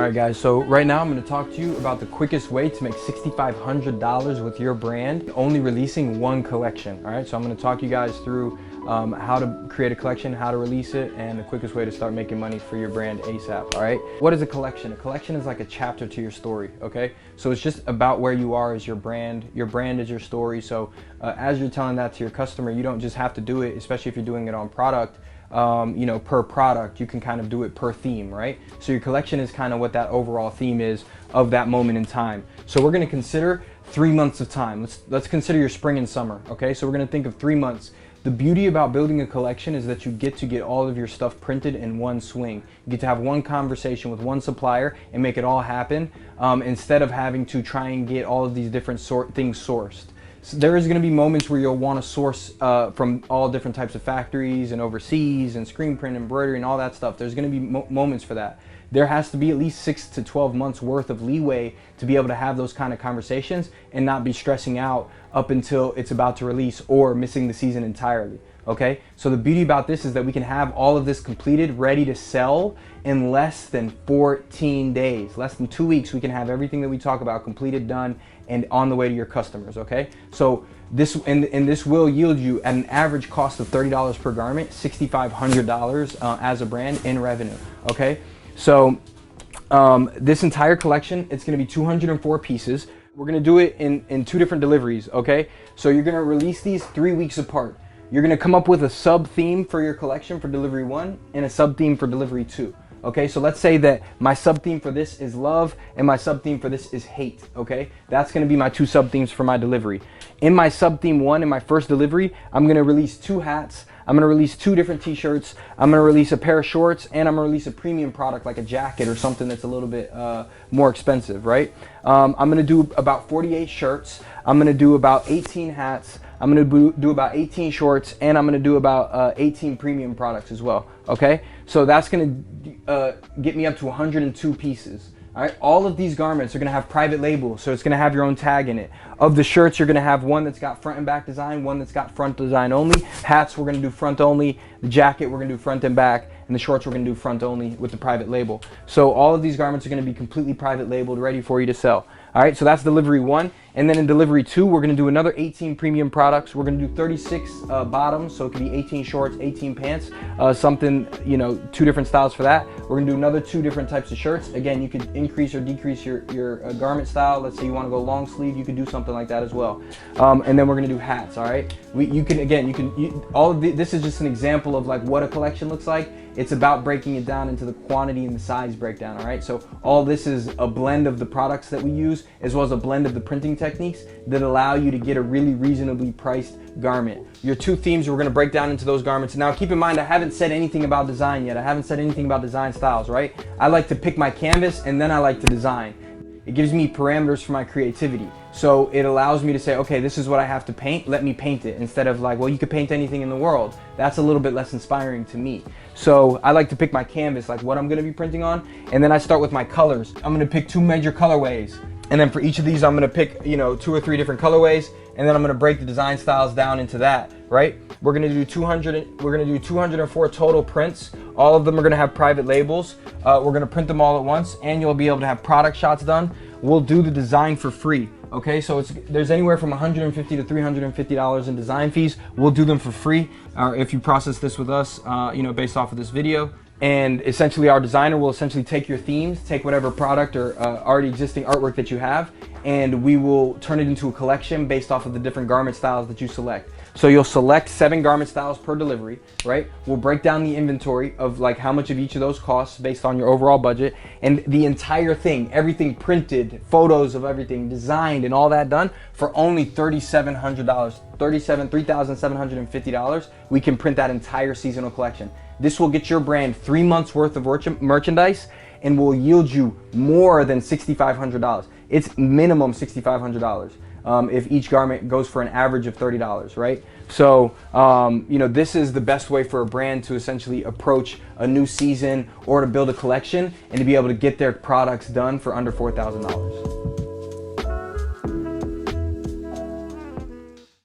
Alright guys, so right now I'm going to talk to you about the quickest way to make $6,500 with your brand, only releasing one collection. Alright, so I'm going to talk you guys through how to create a collection, how to release it, and the quickest way to start making money for your brand ASAP. Alright, what is a collection? A collection is like a chapter to your story, okay? So it's just about where you are as your brand is your story. So as you're telling that to your customer, you don't just have to do it, especially if you're doing it on product. You know, per product, you can kind of do it per theme, right? So your collection is kind of what that overall theme is of that moment in time. So we're going to consider 3 months of time. Let's consider your spring and summer, okay? So we're going to think of 3 months. The beauty about building a collection is that you get all of your stuff printed in one swing. You get to have one conversation with one supplier and make it all happen, instead of having to try and get all of these different things sourced. So there is going to be moments where you'll want to source from all different types of factories and overseas and screen print, embroidery, and all that stuff. There's going to be moments for that. There has to be at least 6 to 12 months worth of leeway to be able to have those kind of conversations and not be stressing out up until it's about to release or missing the season entirely. Okay, so the beauty about this is that we can have all of this completed, ready to sell in less than 14 days, less than 2 weeks. We can have everything that we talk about completed, done, and on the way to your customers. Okay, so this will yield you at an average cost of $30 per garment, $6,500 as a brand in revenue. Okay, so this entire collection, it's going to be 204 pieces. We're going to do it in 2 different deliveries. Okay, so you're going to release these 3 weeks apart. You're going to come up with a sub-theme for your collection for delivery 1 and a sub-theme for delivery 2. Okay, so let's say that my sub-theme for this is love and my sub-theme for this is hate. Okay, that's going to be my 2 sub-themes for my delivery. In my sub-theme 1, in my first delivery, I'm going to release 2 hats. I'm going to release 2 different t-shirts. I'm going to release a pair of shorts, and I'm going to release a premium product like a jacket or something that's a little bit more expensive, right? I'm going to do about 48 shirts. I'm going to do about 18 hats. I'm going to do about 18 shorts, and I'm going to do about 18 premium products as well. Okay, so that's going to get me up to 102 pieces. All right, all of these garments are going to have private labels, so it's going to have your own tag in it. Of the shirts, you're going to have one that's got front and back design, one that's got front design only. Hats, we're going to do front only. The jacket, we're going to do front and back. And the shorts, we're going to do front only with the private label. So all of these garments are going to be completely private labeled, ready for you to sell. All right, so that's delivery 1. And then in delivery 2, we're going to do another 18 premium products. We're going to do 36 bottoms, so it could be 18 shorts, 18 pants, something, you know, 2 different styles for that. We're going to do another 2 different types of shirts. Again, you could increase or decrease your garment style. Let's say you want to go long sleeve, you could do something like that as well. And then we're going to do hats. All right, this is just an example of like what a collection looks like. It's about breaking it down into the quantity and the size breakdown. All right, so all this is a blend of the products that we use, as well as a blend of the printing techniques that allow you to get a really reasonably priced garment. Your 2 themes, we're going to break down into those garments. Now keep in mind, I haven't said anything about design yet. I haven't said anything about design styles, right? I like to pick my canvas and then I like to design. It gives me parameters for my creativity. So it allows me to say, okay, this is what I have to paint, let me paint it, instead of like, well, you could paint anything in the world. That's a little bit less inspiring to me. So I like to pick my canvas, like what I'm going to be printing on, and then I start with my colors. I'm going to pick 2 major colorways. And then for each of these, I'm going to pick, you know, 2 or 3 different colorways, and then I'm going to break the design styles down into that, right? We're going to do 204 total prints. All of them are going to have private labels. We're going to print them all at once, and you'll be able to have product shots done. We'll do the design for free. Okay, so there's anywhere from $150 to $350 in design fees. We'll do them for free if you process this with us, you know, based off of this video. And essentially our designer will essentially take your themes, take whatever product or already existing artwork that you have, and we will turn it into a collection based off of the different garment styles that you select. So you'll select 7 garment styles per delivery, right? We'll break down the inventory of like how much of each of those costs based on your overall budget, and the entire thing, everything printed, photos of everything designed and all that done for only $3,700, $3,750. We can print that entire seasonal collection. This will get your brand 3 months worth of merchandise and will yield you more than $6,500. It's minimum $6,500 if each garment goes for an average of $30, right? So, you know, this is the best way for a brand to essentially approach a new season or to build a collection and to be able to get their products done for under $4,000.